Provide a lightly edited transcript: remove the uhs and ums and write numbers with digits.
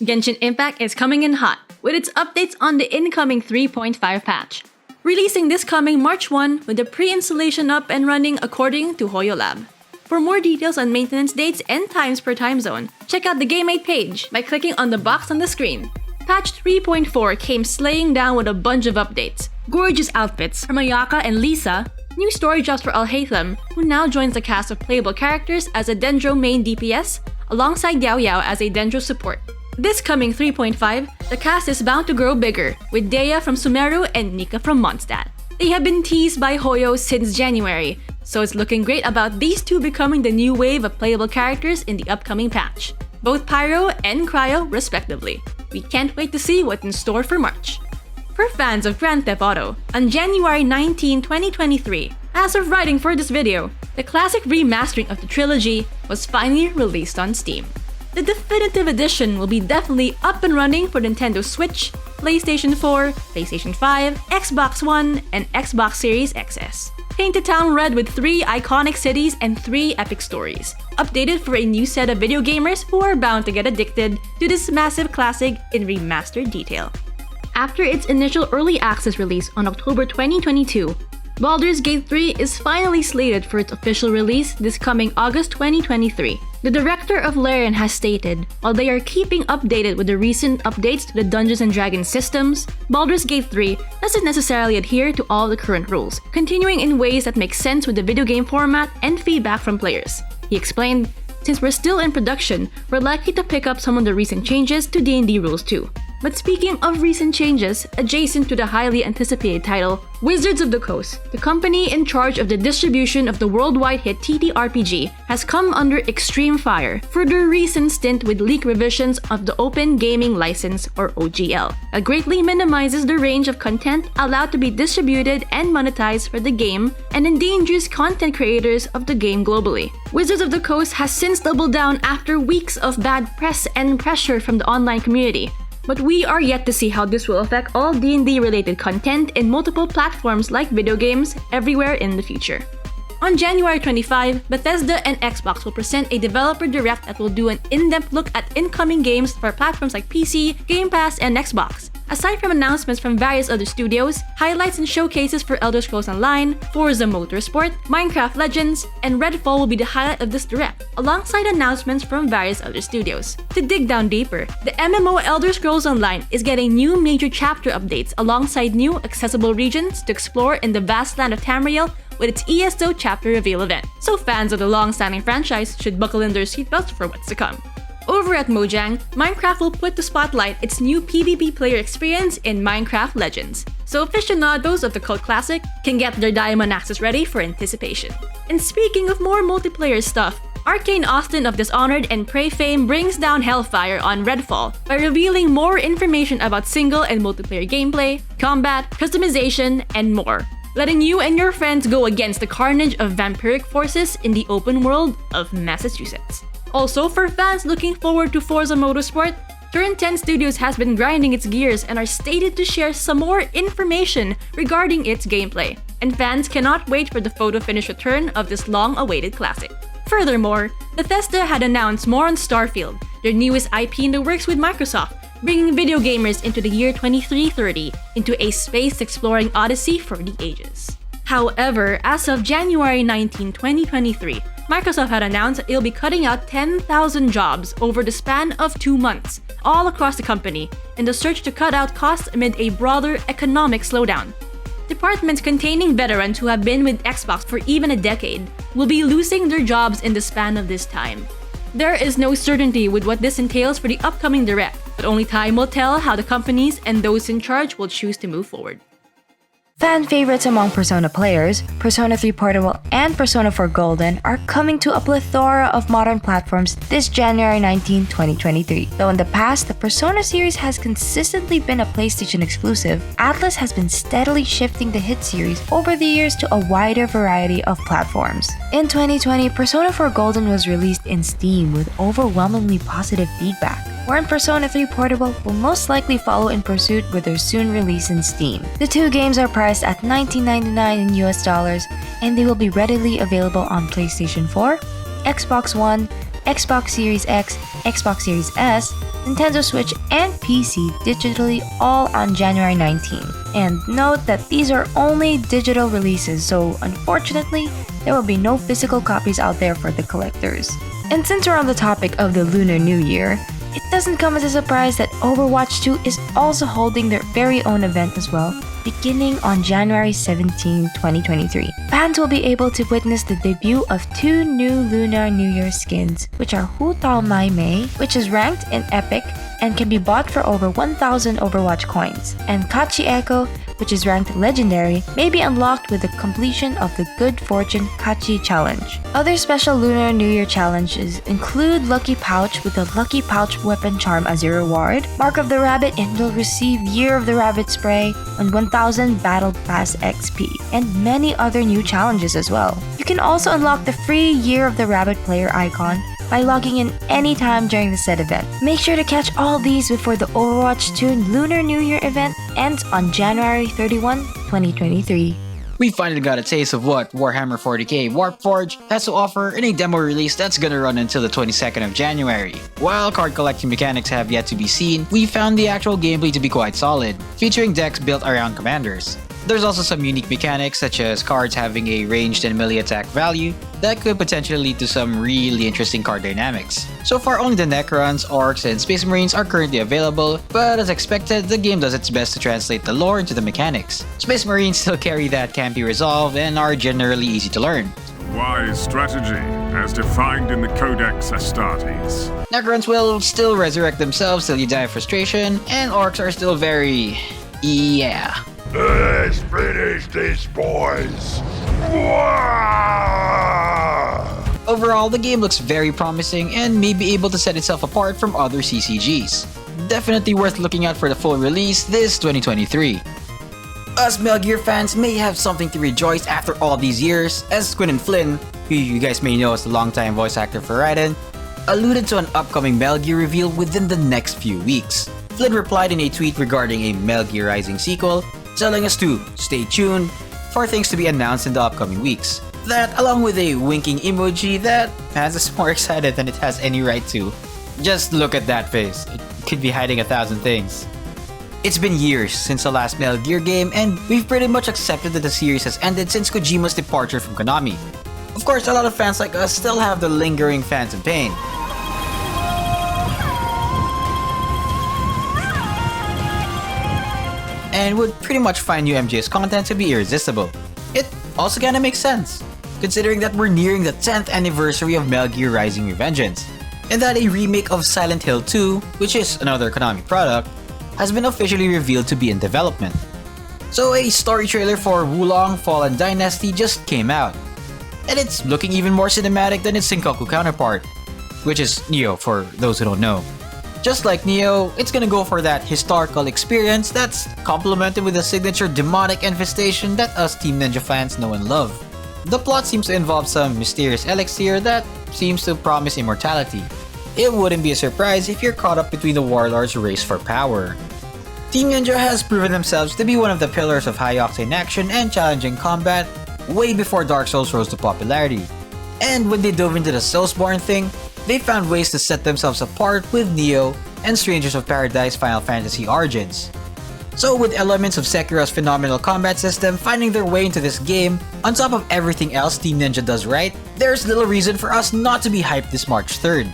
Genshin Impact is coming in hot, with its updates on the incoming 3.5 patch. Releasing this coming March 1 with the pre-installation up and running according to Hoyo Lab. For more details on maintenance dates and times per time zone, check out the GAME8 page by clicking on the box on the screen. Patch 3.4 came slaying down with a bunch of updates. Gorgeous outfits from Ayaka and Lisa, new story drops for Alhaitham, who now joins the cast of playable characters as a Dendro main DPS, alongside Yao Yao as a Dendro support. This coming 3.5, the cast is bound to grow bigger, with Dea from Sumeru and Nika from Mondstadt. They have been teased by Hoyo since January, so it's looking great about these two becoming the new wave of playable characters in the upcoming patch, both Pyro and Cryo respectively. We can't wait to see what's in store for March. For fans of Grand Theft Auto, on January 19, 2023, as of writing for this video, the classic remastering of the Trilogy was finally released on Steam. The definitive edition will be definitely up and running for Nintendo Switch, PlayStation 4, PlayStation 5, Xbox One, and Xbox Series XS. Paint the town red with 3 iconic cities and 3 epic stories, updated for a new set of video gamers who are bound to get addicted to this massive classic in remastered detail. After its initial early access release on October 2022, Baldur's Gate 3 is finally slated for its official release this coming August 2023. The director of Larian has stated, while they are keeping updated with the recent updates to the Dungeons & Dragons systems, Baldur's Gate 3 doesn't necessarily adhere to all the current rules, continuing in ways that make sense with the video game format and feedback from players. He explained, "Since we're still in production, we're likely to pick up some of the recent changes to D&D rules too." But speaking of recent changes, adjacent to the highly anticipated title, Wizards of the Coast, the company in charge of the distribution of the worldwide hit TTRPG, has come under extreme fire for their recent stint with leak revisions of the Open Gaming License, or OGL, that greatly minimizes the range of content allowed to be distributed and monetized for the game and endangers content creators of the game globally. Wizards of the Coast has since doubled down after weeks of bad press and pressure from the online community. But we are yet to see how this will affect all D&D related content in multiple platforms like video games everywhere in the future. On January 25, Bethesda and Xbox will present a developer direct that will do an in-depth look at incoming games for platforms like PC, Game Pass, and Xbox. Aside from announcements from various other studios, highlights and showcases for Elder Scrolls Online, Forza Motorsport, Minecraft Legends, and Redfall will be the highlight of this direct, alongside announcements from various other studios. To dig down deeper, the MMO Elder Scrolls Online is getting new major chapter updates alongside new accessible regions to explore in the vast land of Tamriel with its ESO chapter reveal event, so fans of the long-standing franchise should buckle in their seatbelts for what's to come. Over at Mojang, Minecraft will put to spotlight its new PvP player experience in Minecraft Legends, so aficionados of the cult classic can get their Diamond Access ready for anticipation. And speaking of more multiplayer stuff, Arcane Austin of Dishonored and Prey fame brings down Hellfire on Redfall by revealing more information about single and multiplayer gameplay, combat, customization, and more, letting you and your friends go against the carnage of vampiric forces in the open world of Massachusetts. Also, for fans looking forward to Forza Motorsport, Turn 10 Studios has been grinding its gears and are stated to share some more information regarding its gameplay, and fans cannot wait for the photo finish return of this long-awaited classic. Furthermore, Bethesda had announced more on Starfield, their newest IP in the works with Microsoft, bringing video gamers into the year 2330 into a space-exploring odyssey for the ages. However, as of January 19, 2023, Microsoft had announced that it'll be cutting out 10,000 jobs over the span of 2 months, all across the company, in the search to cut out costs amid a broader economic slowdown. Departments containing veterans who have been with Xbox for even a decade will be losing their jobs in the span of this time. There is no certainty with what this entails for the upcoming direct, but only time will tell how the companies and those in charge will choose to move forward. Fan favorites among Persona players, Persona 3 Portable and Persona 4 Golden are coming to a plethora of modern platforms this January 19, 2023. Though in the past, the Persona series has consistently been a PlayStation exclusive, Atlus has been steadily shifting the hit series over the years to a wider variety of platforms. In 2020, Persona 4 Golden was released in Steam with overwhelmingly positive feedback, wherein Persona 3 Portable will most likely follow in pursuit with their soon release in Steam. The two games are priced at $19.99 in US dollars, and they will be readily available on PlayStation 4, Xbox One, Xbox Series X, Xbox Series S, Nintendo Switch, and PC digitally all on January 19. And note that these are only digital releases, so unfortunately, there will be no physical copies out there for the collectors. And since we're on the topic of the Lunar New Year, it doesn't come as a surprise that Overwatch 2 is also holding their very own event as well, beginning on January 17, 2023. Fans will be able to witness the debut of 2 new Lunar New Year skins, which are Hu Tao Mai Mei, which is ranked in Epic and can be bought for over 1,000 Overwatch coins, and Kachi Echo, which is ranked Legendary, may be unlocked with the completion of the Good Fortune Kachi Challenge. Other special Lunar New Year challenges include Lucky Pouch with the Lucky Pouch Weapon Charm as your reward, Mark of the Rabbit, and you'll receive Year of the Rabbit Spray and 1000 Battle Pass XP, and many other new challenges as well. You can also unlock the free Year of the Rabbit player icon by logging in anytime during the said event. Make sure to catch all these before the Overwatch 2 Lunar New Year event ends on January 31, 2023. We finally got a taste of what Warhammer 40k Warpforge has to offer in a demo release that's gonna run until the 22nd of January. While card collecting mechanics have yet to be seen, we found the actual gameplay to be quite solid, featuring decks built around commanders. There's also some unique mechanics such as cards having a ranged and melee attack value that could potentially lead to some really interesting card dynamics. So far only the Necrons, Orcs, and Space Marines are currently available, but as expected, the game does its best to translate the lore into the mechanics. Space Marines still carry that campy resolve and are generally easy to learn. Wise strategy, as defined in the Codex Astartes. Necrons will still resurrect themselves till you die of frustration, and Orcs are still very... yeah. Let's finish this, boys! Overall, the game looks very promising and may be able to set itself apart from other CCGs. Definitely worth looking out for the full release this 2023. Us Metal Gear fans may have something to rejoice after all these years, as Quinn Flynn, who you guys may know as the longtime voice actor for Raiden, alluded to an upcoming Metal Gear reveal within the next few weeks. Flynn replied in a tweet regarding a Metal Gear Rising sequel, telling us to stay tuned for things to be announced in the upcoming weeks. That, along with a winking emoji that has us more excited than it has any right to. Just look at that face, it could be hiding 1,000 things. It's been years since the last Metal Gear game, and we've pretty much accepted that the series has ended since Kojima's departure from Konami. Of course, a lot of fans like us still have the lingering phantom pain. And would pretty much find new MGS content to be irresistible. It also kinda makes sense, considering that we're nearing the 10th anniversary of Metal Gear Rising Revengeance, and that a remake of Silent Hill 2, which is another Konami product, has been officially revealed to be in development. So a story trailer for Wulong Fallen Dynasty just came out, and it's looking even more cinematic than its Sengoku counterpart, which is Nioh for those who don't know. Just like Nioh, it's gonna go for that historical experience that's complemented with a signature demonic infestation that us Team Ninja fans know and love. The plot seems to involve some mysterious elixir that seems to promise immortality. It wouldn't be a surprise if you're caught up between the warlords' race for power. Team Ninja has proven themselves to be one of the pillars of high-octane action and challenging combat way before Dark Souls rose to popularity. And when they dove into the Soulsborne thing, they found ways to set themselves apart with Nioh and Strangers of Paradise Final Fantasy Origins. So with elements of Sekiro's phenomenal combat system finding their way into this game, on top of everything else Team Ninja does right, there's little reason for us not to be hyped this March 3rd.